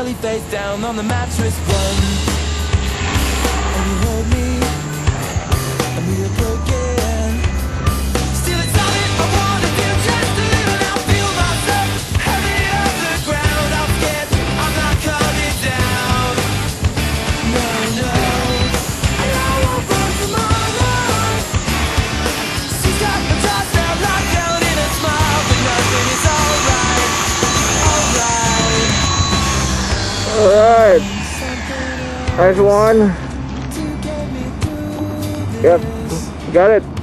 belly face down on the mattress. Run, and you hold me, and we are broken. Still it's all that I wanna do, just to live and I'll feel myself heavy off the ground. I'm scared I'm not coming down. No, no, I know I won't run tomorrow. She's got the toss now locked down in a smile, but nothing is alright, alright. Alright. Nice one. Yep. Got it.